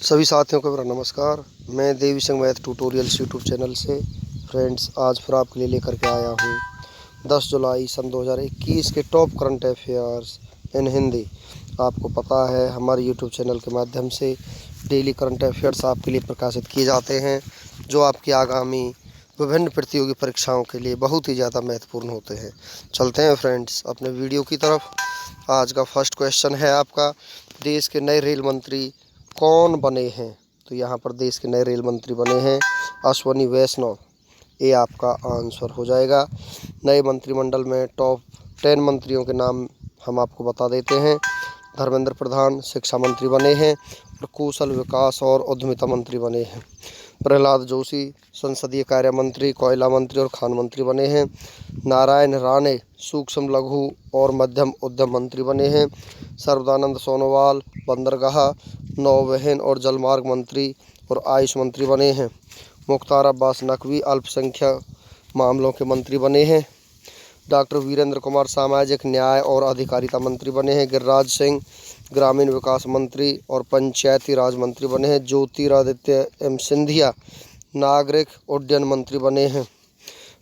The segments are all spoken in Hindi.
सभी साथियों को मेरा नमस्कार। मैं Devi Singh math tutorials YouTube channel से फ्रेंड्स आज फिर आपके लिए लेकर के आया हूँ 10 जुलाई सन 2021 के top current affairs in Hindi. आपको पता है हमारे यूट्यूब चैनल के माध्यम से डेली करंट अफेयर्स आपके लिए प्रकाशित किए जाते हैं, जो आपकी आगामी विभिन्न प्रतियोगी परीक्षाओं के लिए बहुत ही ज़्यादा महत्वपूर्ण होते हैं। चलते हैं फ्रेंड्स अपने वीडियो की तरफ। आज का फर्स्ट क्वेश्चन है आपका, देश के नए रेल मंत्री कौन बने हैं? तो यहाँ पर देश के नए रेल मंत्री बने हैं अश्वनी वैष्णव। ये आपका आंसर हो जाएगा। नए मंत्रिमंडल में टॉप 10 मंत्रियों के नाम हम आपको बता देते हैं। धर्मेंद्र प्रधान शिक्षा मंत्री बने हैं और कौशल विकास और उद्यमिता मंत्री बने हैं। प्रहलाद जोशी संसदीय कार्य मंत्री, कोयला मंत्री और खान मंत्री बने हैं। नारायण राणे सूक्ष्म लघु और मध्यम उद्यम मंत्री बने हैं। सर्बानंद सोनोवाल बंदरगाह, नौवहन और जलमार्ग मंत्री और आयुष मंत्री बने हैं। मुख्तार अब्बास नकवी अल्पसंख्यक मामलों के मंत्री बने हैं। डॉक्टर वीरेंद्र कुमार सामाजिक न्याय और अधिकारिता मंत्री बने हैं। गिरिराज सिंह ग्रामीण विकास मंत्री और पंचायती राज मंत्री बने हैं। ज्योतिरादित्य एम सिंधिया नागरिक उड्डयन मंत्री बने हैं।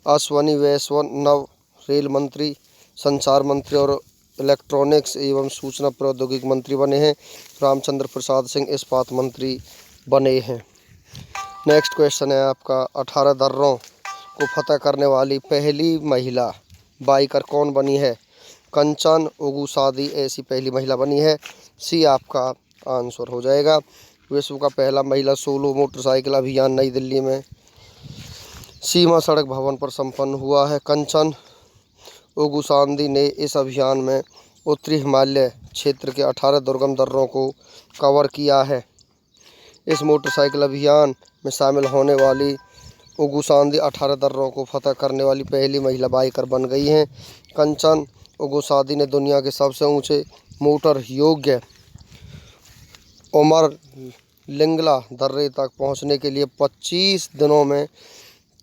अश्वनी वैष्णव रेल मंत्री, संचार मंत्री और इलेक्ट्रॉनिक्स एवं सूचना प्रौद्योगिकी मंत्री बने हैं। रामचंद्र प्रसाद सिंह इस्पात मंत्री बने हैं। नेक्स्ट क्वेश्चन है आपका, 18 दर्रों को फतह करने वाली पहली महिला बाइकर कौन बनी है? कंचन ओगुसादी ऐसी पहली महिला बनी है। सी आपका आंसर हो जाएगा। विश्व का पहला महिला सोलो मोटरसाइकिल अभियान नई दिल्ली में सीमा सड़क भवन पर संपन्न हुआ है। कंचन ओगुसादी ने इस अभियान में उत्तरी हिमालय क्षेत्र के 18 दुर्गम दर्रों को कवर किया है। इस मोटरसाइकिल अभियान में शामिल होने वाली ओगुसादी 18 दर्रों को फतह करने वाली पहली महिला बाइकर बन गई हैं। कंचन ओगुसादी ने दुनिया के सबसे ऊंचे मोटर योग्य उमर लिंगला दर्रे तक पहुंचने के लिए 25 दिनों में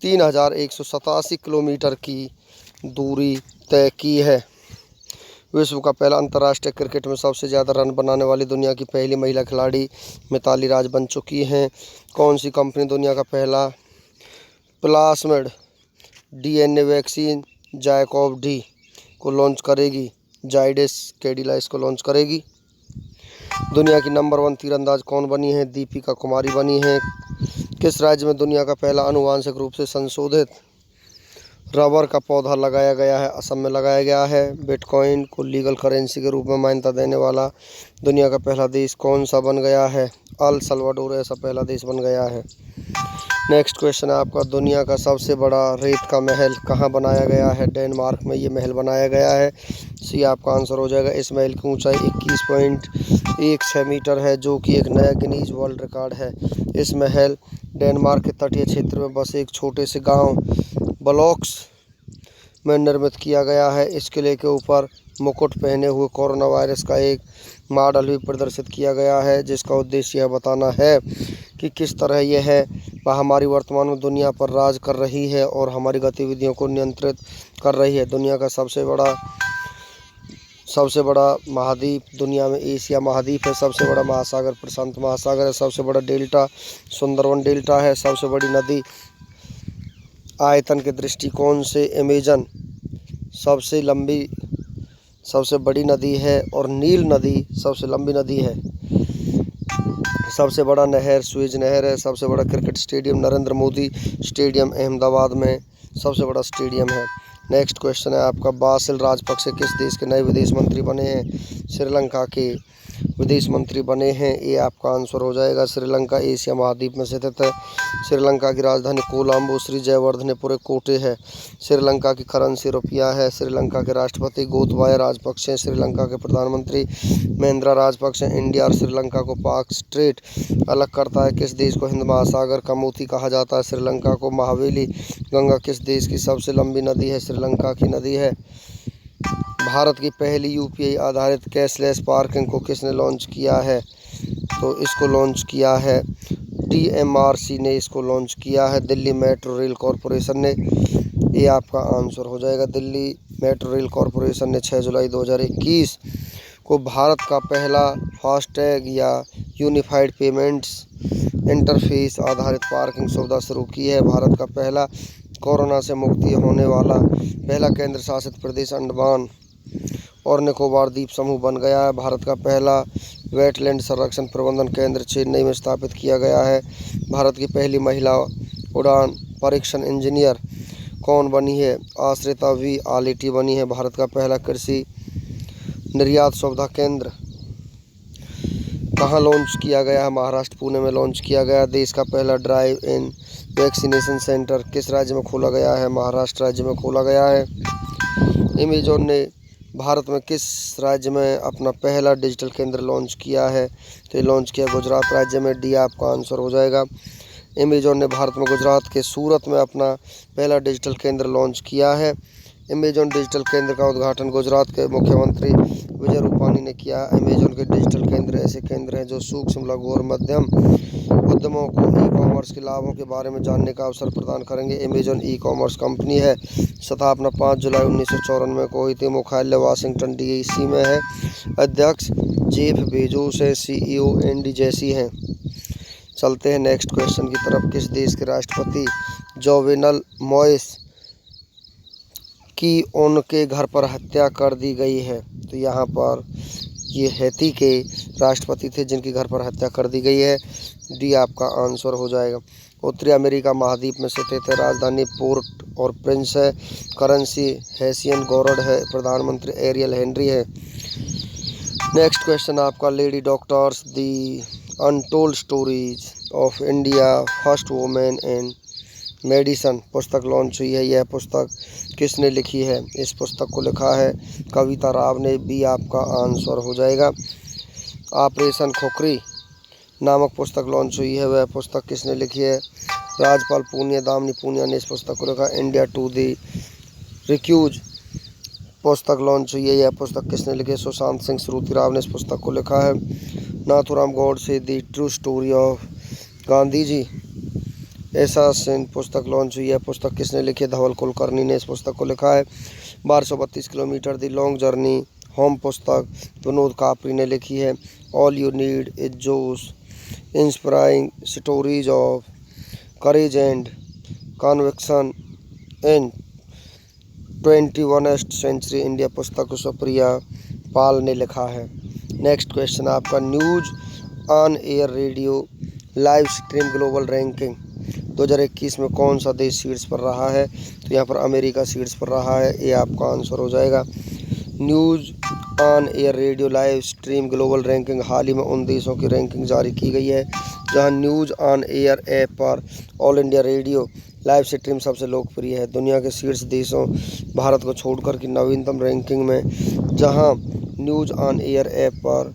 3187 किलोमीटर की दूरी तय की है। विश्व का पहला अंतर्राष्ट्रीय क्रिकेट में सबसे ज़्यादा रन बनाने वाली दुनिया की पहली महिला खिलाड़ी मिताली राज बन चुकी हैं। कौन सी कंपनी दुनिया का पहला plasmid DNA vaccine ZyCoV D को लॉन्च करेगी? जाइडस कैडिला इसको लॉन्च करेगी। दुनिया की नंबर 1 तीरंदाज कौन बनी है? दीपिका कुमारी बनी है। किस राज्य में दुनिया का पहला आनुवांशिक रूप से संशोधित रबर का पौधा लगाया गया है? असम में लगाया गया है। बिटकॉइन को लीगल करेंसी के रूप में मान्यता देने वाला दुनिया का पहला देश कौन सा बन गया है? अल सल्वाडोर ऐसा पहला देश बन गया है। नेक्स्ट क्वेश्चन है आपका, दुनिया का सबसे बड़ा रेत का महल कहाँ बनाया गया है? डेनमार्क में ये महल बनाया गया है। सी आपका आंसर हो जाएगा। इस महल की ऊंचाई 21.16 मीटर है, जो कि एक नया गिनीज वर्ल्ड रिकॉर्ड है। इस महल डेनमार्क के तटीय क्षेत्र में बसे एक छोटे से गांव ब्लॉक्स में निर्मित किया गया है। इस किले के ऊपर मुकुट पहने हुए कोरोना वायरस का एक मॉडल भी प्रदर्शित किया गया है, जिसका उद्देश्य यह बताना है कि किस तरह यह महामारी वर्तमान में दुनिया पर राज कर रही है और हमारी गतिविधियों को नियंत्रित कर रही है। दुनिया का सबसे बड़ा महाद्वीप दुनिया में एशिया महाद्वीप है। सबसे बड़ा महासागर प्रशांत महासागर है। सबसे बड़ा डेल्टा सुंदरवन डेल्टा है। सबसे बड़ी नदी आयतन के दृष्टिकोण से अमेजन सबसे बड़ी नदी है और नील नदी सबसे लंबी नदी है। सबसे बड़ा नहर स्वेज नहर है। सबसे बड़ा cricket stadium Narendra Modi stadium Ahmedabad में सबसे बड़ा स्टेडियम है। नेक्स्ट क्वेश्चन है आपका, बासिल राजपक्षे किस देश के नए विदेश मंत्री बने हैं? श्रीलंका के विदेश मंत्री बने हैं। ये आपका आंसर हो जाएगा। श्रीलंका एशिया महाद्वीप में स्थित है। श्रीलंका की राजधानी कोलंबो श्री जयवर्धनेपुरे कोटे है। श्रीलंका की करेंसी रुपया है। श्रीलंका के राष्ट्रपति गोतबाया राजपक्षे। श्रीलंका के प्रधानमंत्री महिंद्रा राजपक्षे। इंडिया और श्रीलंका को पाक स्ट्रेट अलग करता है किस देश को हिंद महासागर का मोती कहा जाता है? श्रीलंका को। महावेली गंगा किस देश की सबसे लंबी नदी है? श्रीलंका की नदी है। भारत की पहली यूपीआई आधारित कैशलेस पार्किंग को किसने लॉन्च किया है? तो इसको लॉन्च किया है डीएमआरसी ने इसको लॉन्च किया है, दिल्ली मेट्रो रेल कॉरपोरेशन ने। ये आपका आंसर हो जाएगा। दिल्ली मेट्रो रेल कॉरपोरेशन ने 6 जुलाई 2021 को भारत का पहला फास्टैग या यूनिफाइड पेमेंट्स इंटरफेस आधारित पार्किंग सुविधा शुरू की है। भारत का पहला कोरोना से मुक्ति होने वाला पहला केंद्र शासित प्रदेश अंडमान और निकोबार द्वीप समूह बन गया है। भारत का पहला वेटलैंड संरक्षण प्रबंधन केंद्र चेन्नई में स्थापित किया गया है। भारत की पहली महिला उड़ान परीक्षण इंजीनियर कौन बनी है? आश्रिता वी आलेटी बनी है। भारत का पहला कृषि निर्यात सुविधा केंद्र कहाँ लॉन्च किया गया है? महाराष्ट्र पुणे में लॉन्च किया गया। देश का पहला ड्राइव इन वैक्सीनेशन सेंटर किस राज्य में खोला गया है? महाराष्ट्र राज्य में खोला गया है। अमेजॉन ने भारत में किस राज्य में अपना पहला डिजिटल केंद्र लॉन्च किया है? तो ये लॉन्च किया गुजरात राज्य में। डी आपका आंसर हो जाएगा। अमेजॉन ने भारत में गुजरात के सूरत में अपना पहला डिजिटल केंद्र लॉन्च किया है। अमेजॉन डिजिटल केंद्र का उद्घाटन गुजरात के मुख्यमंत्री विजय रूपानी ने किया। अमेजॉन के डिजिटल केंद्र ऐसे केंद्र हैं जो सूक्ष्म, लघु और मध्यम उद्यमों को ई कॉमर्स के लाभों के बारे में जानने का अवसर प्रदान करेंगे। अमेजॉन ई कॉमर्स कंपनी है। स्थापना 5 जुलाई 1994 को हुई थी। मुख्यालय वाशिंगटन डीसी में है। अध्यक्ष जेफ बेजोस है। CEO एंडी जेसी हैं। चलते हैं नेक्स्ट क्वेश्चन की तरफ। किस देश के राष्ट्रपति जोवेनल मोइस की उनके घर पर हत्या कर दी गई है? तो यहाँ पर ये हैती के राष्ट्रपति थे जिनकी घर पर हत्या कर दी गई है। डी आपका आंसर हो जाएगा। उत्तरी अमेरिका महाद्वीप में स्थित है। राजधानी पोर्ट और प्रिंस है। करेंसी हैसियन गॉर्ड है। प्रधानमंत्री एरियल हेनरी है। नेक्स्ट क्वेश्चन आपका। Lady doctors the untold stories of India first women in medicine पुस्तक लॉन्च हुई है। यह पुस्तक किसने लिखी है? इस पुस्तक को लिखा है कविता राव ने। बी आपका आंसर हो जाएगा। ऑपरेशन खुखरी नामक पुस्तक लॉन्च हुई है। वह पुस्तक किसने लिखी है? राजपाल पूनिया दामिनी पूनिया ने इस पुस्तक को लिखा। इंडिया टू द रिक्यूज पुस्तक लॉन्च हुई है। यह पुस्तक किसने लिखी है? सुशांत सिंह श्रुति राव ने इस पुस्तक को लिखा है। Nathuram Godse the true story of Gandhi ji assassin पुस्तक लॉन्च हुई है। पुस्तक किसने लिखी है? धवल कुलकर्णी ने इस पुस्तक को लिखा है। 1232 kilometre the long journey home पुस्तक विनोद कापरी ने लिखी है। All you need is josh inspiring stories of courage and conviction in 21st century India पुस्तक सुप्रिया पाल ने लिखा है। नेक्स्ट क्वेश्चन आपका। News on air radio live stream global ranking 2021 में कौन सा देश शीर्ष पर रहा है? तो यहाँ पर अमेरिका शीर्ष पर रहा है। ये आपका आंसर हो जाएगा। News on air radio live stream global ranking हाल ही में उन देशों की रैंकिंग जारी की गई है जहां न्यूज़ ऑन एयर ऐप पर all India radio live stream सबसे लोकप्रिय है। दुनिया के शीर्ष देशों भारत को छोड़कर की नवीनतम रैंकिंग में जहां न्यूज़ ऑन एयर ऐप पर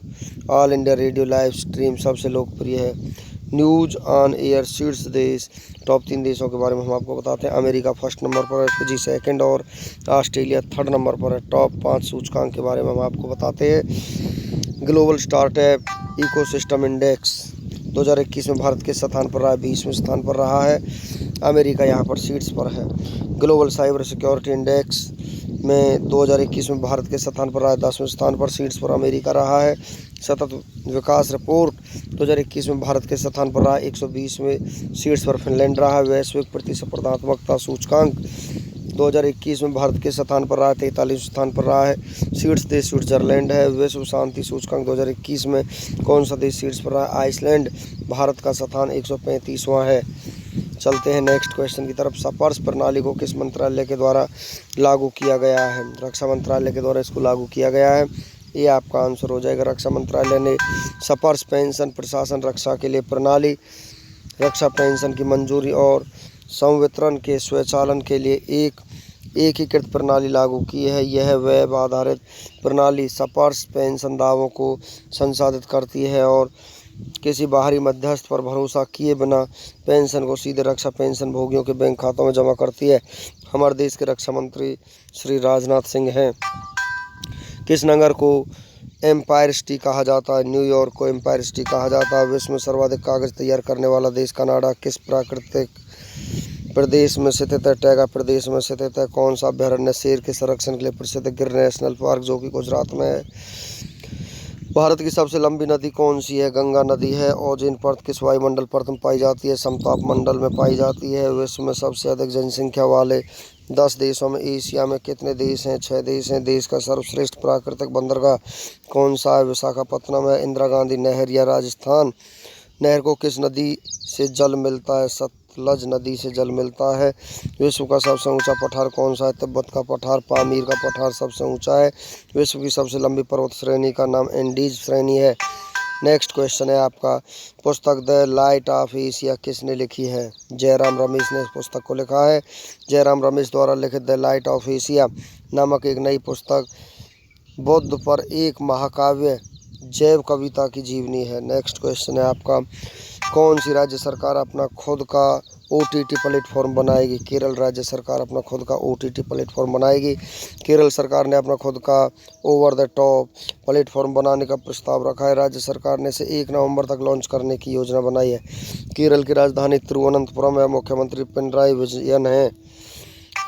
all India radio live stream सबसे लोकप्रिय है। न्यूज़ ऑन एयर शीर्ष देश टॉप 3 देशों के बारे में हम आपको बताते हैं। अमेरिका फर्स्ट नंबर पर है, फिजी सेकंड और ऑस्ट्रेलिया थर्ड नंबर पर है। टॉप 5 सूचकांक के बारे में हम आपको बताते हैं। ग्लोबल स्टार्टअप इकोसिस्टम इंडेक्स 2021 में भारत के स्थान पर रहा, 20वें स्थान पर रहा है। अमेरिका यहाँ पर शीर्ष पर है। ग्लोबल साइबर सिक्योरिटी इंडेक्स में 2021 में भारत के स्थान पर रहा, 10वें स्थान पर शीर्ष पर अमेरिका रहा है। सतत विकास रिपोर्ट 2021 में भारत के स्थान पर रहा, 120वें शीर्ष पर फिनलैंड रहा। वैश्विक प्रतिस्पर्धात्मकता सूचकांक 2021 में भारत के स्थान पर रहा, 43वें स्थान पर रहा है। शीर्ष देश स्विट्जरलैंड है। विश्व शांति सूचकांक 2021 में कौन सा देश शीर्ष पर रहा? आइसलैंड। भारत का स्थान 135वां है। चलते हैं नेक्स्ट क्वेश्चन की तरफ। स्पर्श प्रणाली को किस मंत्रालय के द्वारा लागू किया गया है? रक्षा मंत्रालय के द्वारा इसको लागू किया गया है। ये आपका आंसर हो जाएगा। रक्षा मंत्रालय ने स्पर्श पेंशन प्रशासन रक्षा के लिए प्रणाली, रक्षा पेंशन की मंजूरी और संवितरण के स्वचालन के लिए एक एकीकृत प्रणाली लागू की है। यह वेब आधारित प्रणाली स्पर्श पेंशन दावों को संसाधित करती है और किसी बाहरी मध्यस्थ पर भरोसा किए बिना पेंशन को सीधे रक्षा पेंशन भोगियों के बैंक खातों में जमा करती है। हमारे देश के रक्षा मंत्री श्री राजनाथ सिंह हैं। किस नगर को एम्पायर सिटी कहा जाता है? न्यूयॉर्क को एम्पायर सिटी कहा जाता है। विश्व में सर्वाधिक कागज तैयार करने वाला देश कनाडा किस प्राकृतिक प्रदेश में स्थित है? टैगा प्रदेश में स्थित है। कौन सा अभ्यारण्य शेर के संरक्षण के लिए प्रसिद्ध गिर नेशनल पार्क जो कि गुजरात में है? भारत की सबसे लंबी नदी कौन सी है? गंगा नदी है। ओजोन परत किस वायुमंडल परत में पाई जाती है? समताप मंडल में पाई जाती है। विश्व में सबसे अधिक जनसंख्या वाले 10 देशों में एशिया में कितने देश हैं? 6 देश हैं। देश का सर्वश्रेष्ठ प्राकृतिक बंदरगाह कौन सा है? विशाखापत्तनम है। इंदिरा गांधी नहर या राजस्थान नहर को किस नदी से जल मिलता है? सतलज नदी से जल मिलता है। विश्व का सबसे ऊंचा पठार कौन सा है? तिब्बत का पठार। पामीर का पठार सबसे ऊंचा है। विश्व की सबसे लंबी पर्वत श्रेणी का नाम एंडीज श्रेणी है। नेक्स्ट क्वेश्चन है आपका, पुस्तक द लाइट ऑफ एशिया किसने लिखी है? जयराम रमेश ने इस पुस्तक को लिखा है। जयराम रमेश द्वारा लिखित द लाइट ऑफ एशिया नामक एक नई पुस्तक बुद्ध पर एक महाकाव्य जैव कविता की जीवनी है। नेक्स्ट क्वेश्चन है आपका, कौन सी राज्य सरकार अपना खुद का OTT प्लेटफॉर्म बनाएगी? केरल राज्य सरकार अपना खुद का OTT प्लेटफॉर्म बनाएगी। केरल सरकार ने अपना खुद का ओवर द टॉप प्लेटफॉर्म बनाने का प्रस्ताव रखा है। राज्य सरकार ने इसे 1 नवंबर तक लॉन्च करने की योजना बनाई है। केरल की राजधानी तिरुवनंतपुरम है। मुख्यमंत्री पिनराई विजयन है।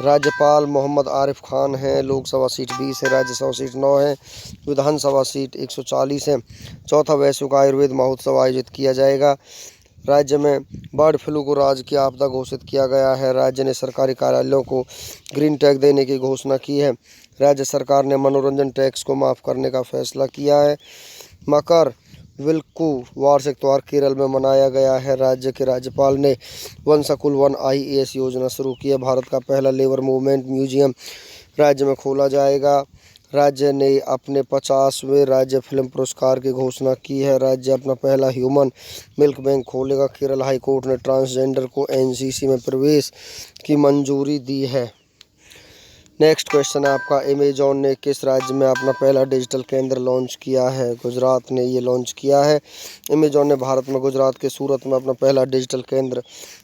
राज्यपाल मोहम्मद आरिफ खान हैं। लोकसभा सीट 20 है। राज्यसभा सीट 9 है। विधानसभा सीट 140 है। चौथा वैश्विक आयुर्वेद महोत्सव आयोजित किया जाएगा। राज्य में बर्ड फ्लू को राजकीय आपदा घोषित किया गया है। राज्य ने सरकारी कार्यालयों को ग्रीन टैग देने की घोषणा की है। राज्य सरकार ने मनोरंजन टैक्स को माफ़ करने का फैसला किया है। मकर विलक्कू वार्षिक त्योहार केरल में मनाया गया है। राज्य के राज्यपाल ने वंशकुल वन IAS योजना शुरू की है। भारत का पहला लेबर मूवमेंट म्यूजियम राज्य में खोला जाएगा। राज्य ने अपने 50वें राज्य फिल्म पुरस्कार की घोषणा की है। राज्य अपना पहला ह्यूमन मिल्क बैंक खोलेगा। केरल हाई कोर्ट ने ट्रांसजेंडर को NCC में प्रवेश की मंजूरी दी है। नेक्स्ट क्वेश्चन है आपका, अमेजॉन ने किस राज्य में अपना पहला डिजिटल केंद्र लॉन्च किया है? गुजरात ने ये लॉन्च किया है। अमेजॉन ने भारत में गुजरात के सूरत में अपना पहला डिजिटल केंद्र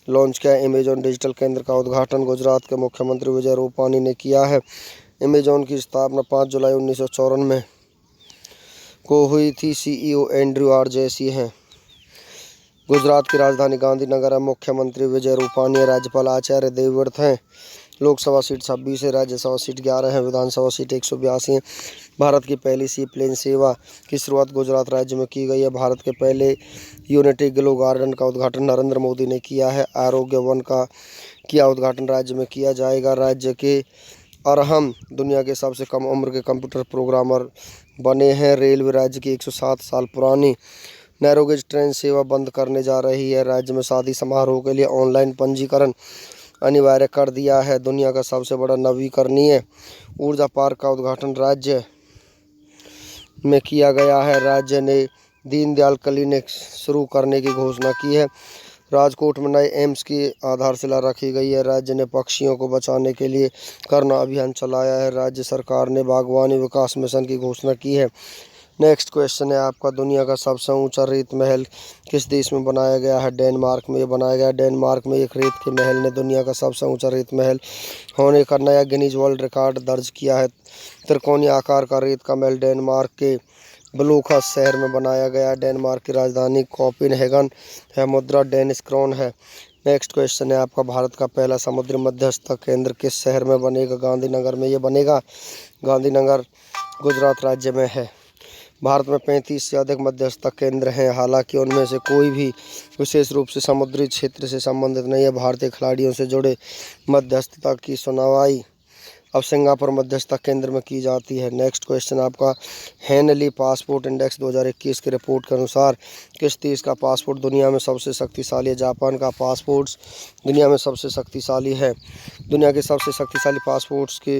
लॉन्च किया है। अमेजॉन डिजिटल केंद्र का उद्घाटन गुजरात के मुख्यमंत्री विजय रूपानी ने किया है। अमेजॉन की स्थापना 5 जुलाई 1954 को हुई थी। CEO एंड्रयू R जैसी हैं। गुजरात की राजधानी गांधीनगर है। मुख्यमंत्री विजय रूपानी है। राज्यपाल आचार्य देवव्रत हैं। लोकसभा सीट 26 है। राज्यसभा सीट 11 है। विधानसभा सीट 182 है। भारत की पहली सी प्लेन सेवा की शुरुआत गुजरात राज्य में की गई है। भारत के पहले यूनिटी ग्लो गार्डन का उद्घाटन नरेंद्र मोदी ने किया है। आरोग्य वन का उद्घाटन राज्य में किया जाएगा। राज्य के अरहम दुनिया के सबसे कम उम्र के कंप्यूटर प्रोग्रामर बने हैं। रेलवे राज्य की 107 साल पुरानी नैरोगेज ट्रेन सेवा बंद करने जा रही है। राज्य में शादी समारोह के लिए ऑनलाइन पंजीकरण अनिवार्य कर दिया है। दुनिया का सबसे बड़ा नवीकरणीय ऊर्जा पार्क का उद्घाटन राज्य में किया गया है। राज्य ने दीनदयाल क्लिनिक शुरू करने की घोषणा की है। राजकोट में नए एम्स की आधारशिला रखी गई है। राज्य ने पक्षियों को बचाने के लिए करना अभियान चलाया है। राज्य सरकार ने बागवानी विकास मिशन की घोषणा की है। नेक्स्ट क्वेश्चन है आपका, दुनिया का सबसे ऊंचा रेत महल किस देश में बनाया गया है? डेनमार्क में बनाया गया है। डेनमार्क में एक रेत के महल ने दुनिया का सबसे ऊंचा रेत महल होने का नया गिनीज वर्ल्ड रिकॉर्ड दर्ज किया है। त्रिकोणीय आकार का रेत का महल डेनमार्क के ब्लूखस शहर में बनाया गया है। डेनमार्क की राजधानी कोपेनहेगन है। मुद्रा डेनिश क्रोन है। नेक्स्ट क्वेश्चन है आपका, भारत का पहला समुद्री मध्यस्थता केंद्र किस शहर में बनेगा? गांधीनगर में ये बनेगा। गांधीनगर गुजरात राज्य में है। भारत में 35 से अधिक मध्यस्थता केंद्र हैं। हालांकि उनमें से कोई भी विशेष रूप से समुद्री क्षेत्र से संबंधित नहीं है। भारतीय खिलाड़ियों से जुड़े मध्यस्थता की सुनवाई अब सिंगापुर मध्यस्थता केंद्र में की जाती है। नेक्स्ट क्वेश्चन आपका, हेनली पासपोर्ट इंडेक्स 2021 की रिपोर्ट के अनुसार किस देश का पासपोर्ट दुनिया में सबसे शक्तिशाली है? जापान का पासपोर्ट दुनिया में सबसे शक्तिशाली है। दुनिया के सबसे शक्तिशाली पासपोर्ट्स के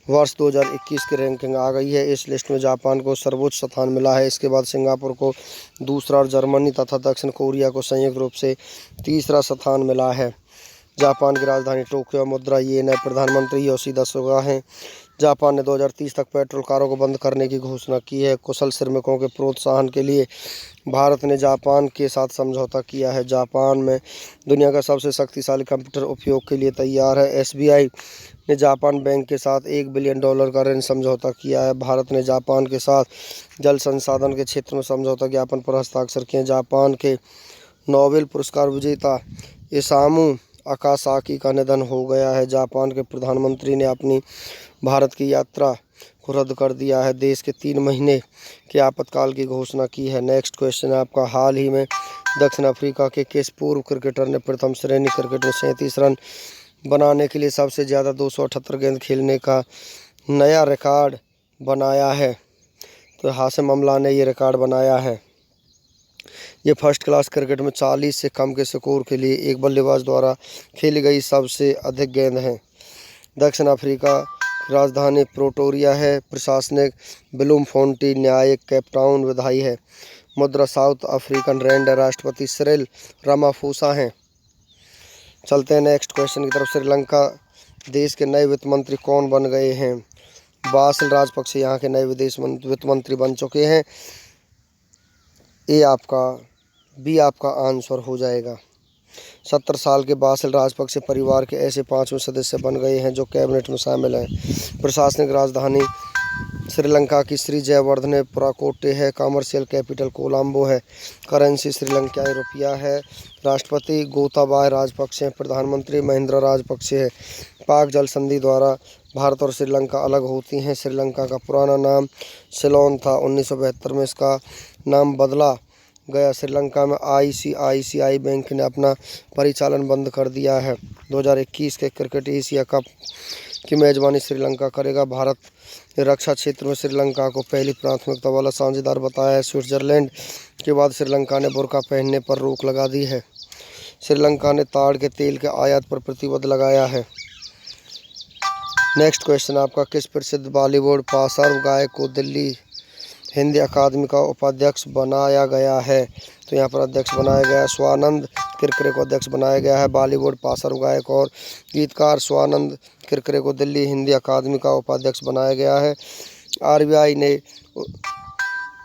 वर्ष 2021 की रैंकिंग आ गई है। इस लिस्ट में जापान को सर्वोच्च स्थान मिला है। इसके बाद सिंगापुर को दूसरा और जर्मनी तथा दक्षिण कोरिया को संयुक्त रूप से तीसरा स्थान मिला है। जापान की राजधानी टोक्यो, मुद्रा येन है। प्रधानमंत्री योशिहिदे सुगा हैं। जापान ने 2030 तक पेट्रोल कारों को बंद करने की घोषणा की है। कुशल श्रमिकों के प्रोत्साहन के लिए भारत ने जापान के साथ समझौता किया है। जापान में दुनिया का सबसे शक्तिशाली कंप्यूटर उपयोग के लिए तैयार है। SBI ने जापान बैंक के साथ $1 बिलियन का ऋण समझौता किया है। भारत ने जापान के साथ जल संसाधन के क्षेत्र में समझौता ज्ञापन पर हस्ताक्षर किए। जापान के नोबेल पुरस्कार विजेता इसामू अकासाकी का निधन हो गया है। जापान के प्रधानमंत्री ने अपनी भारत की यात्रा को रद्द कर दिया है। देश के 3 महीने के आपातकाल की घोषणा की है। नेक्स्ट क्वेश्चन है आपका, हाल ही में दक्षिण अफ्रीका के किस पूर्व क्रिकेटर ने प्रथम श्रेणी क्रिकेट में 37 रन बनाने के लिए सबसे ज़्यादा 278 गेंद खेलने का नया रिकॉर्ड बनाया है? तो हाशिम अमला ने ये रिकॉर्ड बनाया है। ये फर्स्ट क्लास क्रिकेट में 40 से कम के स्कोर के लिए एक बल्लेबाज द्वारा खेली गई सबसे अधिक गेंद है। दक्षिण अफ्रीका की राजधानी प्रिटोरिया है। प्रशासनिक ब्लूमफोंटेन, न्यायिक केपटाउन, विधायी है। मुद्रा साउथ अफ्रीकन रैंड है। राष्ट्रपति सिरिल रामाफोसा हैं। चलते हैं नेक्स्ट क्वेश्चन की तरफ। श्रीलंका देश के नए वित्त मंत्री कौन बन गए हैं? बासिल राजपक्षे यहाँ के नए वित्त मंत्री बन चुके हैं। ये आपका बी आपका आंसर हो जाएगा। 70 साल के बासिल राजपक्षे परिवार के ऐसे 5वें सदस्य बन गए हैं जो कैबिनेट में शामिल हैं। प्रशासनिक राजधानी श्रीलंका की श्री जयवर्धने पुराकोटे है। कमर्शियल कैपिटल कोलंबो है। करेंसी श्रीलंकाई रुपया है। राष्ट्रपति गोताबाया राजपक्षे हैं। प्रधानमंत्री महिंद्रा राजपक्षे है। पाक जल संधि द्वारा भारत और श्रीलंका अलग होती हैं। श्रीलंका का पुराना नाम सिलोन था। 1972 में इसका नाम बदला गया। श्रीलंका में ICICI बैंक ने अपना परिचालन बंद कर दिया है। 2021 के क्रिकेट एशिया कप की मेजबानी श्रीलंका करेगा। भारत ने रक्षा क्षेत्र में श्रीलंका को पहली प्राथमिकता वाला साझेदार बताया है। स्विट्जरलैंड के बाद श्रीलंका ने बुर्का पहनने पर रोक लगा दी है। श्रीलंका ने ताड़ के तेल के आयात पर प्रतिबंध लगाया है। नेक्स्ट क्वेश्चन आपका, किस प्रसिद्ध बॉलीवुड पार्श्व गायक को दिल्ली हिंदी अकादमी का उपाध्यक्ष बनाया गया है? तो यहाँ पर अध्यक्ष बनाया गया है स्वानंद किरकिरे को अध्यक्ष बनाया गया है। बॉलीवुड पार्श्व गायक और गीतकार स्वानंद किरकिरे को दिल्ली हिंदी अकादमी का उपाध्यक्ष बनाया गया है। RBI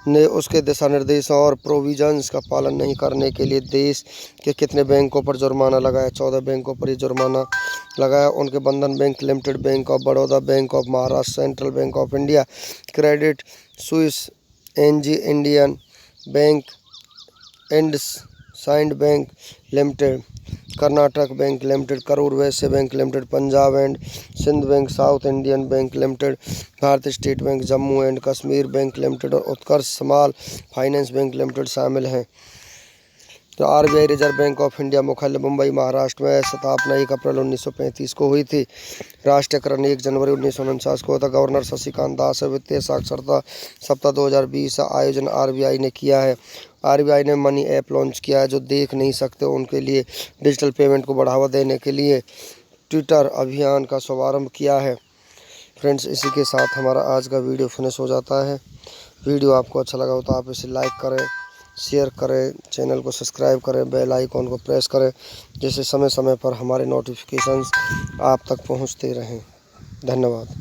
ने उसके दिशा निर्देशों और प्रोविजंस का पालन नहीं करने के लिए देश के कितने बैंकों पर जुर्माना लगाया? 14 बैंकों पर ये जुर्माना लगाया। उनके Bandhan bank limited, bank of Baroda, bank of Maharashtra, central bank of India, credit Suisse, NG Indian bank, IndusInd bank limited, Karnataka bank limited, Karur Vysya bank limited, Punjab and Sind bank, South Indian bank limited, Bharatiya state bank, Jammu and Kashmir bank limited और Utkarsh small finance bank limited शामिल हैं। तो RBI reserve bank of India मुख्यालय मुंबई महाराष्ट्र में स्थापना 1 अप्रैल 1935 को हुई थी। राष्ट्रीयकरण 1 जनवरी 1949 को था। गवर्नर शशिकांत दास है। वित्तीय साक्षरता सप्ताह 2020 का आयोजन RBI ने किया है। RBI ने मनी ऐप लॉन्च किया है। जो देख नहीं सकते उनके लिए डिजिटल पेमेंट को बढ़ावा देने के लिए ट्विटर अभियान का शुभारंभ किया है। फ्रेंड्स, इसी के साथ हमारा आज का वीडियो फिनिश हो जाता है। वीडियो आपको अच्छा लगा हो तो आप इसे लाइक करें, शेयर करें, चैनल को सब्सक्राइब करें, बेल आइकॉन को प्रेस करें, जिससे समय समय पर हमारे नोटिफिकेशंस आप तक पहुंचते रहें। धन्यवाद।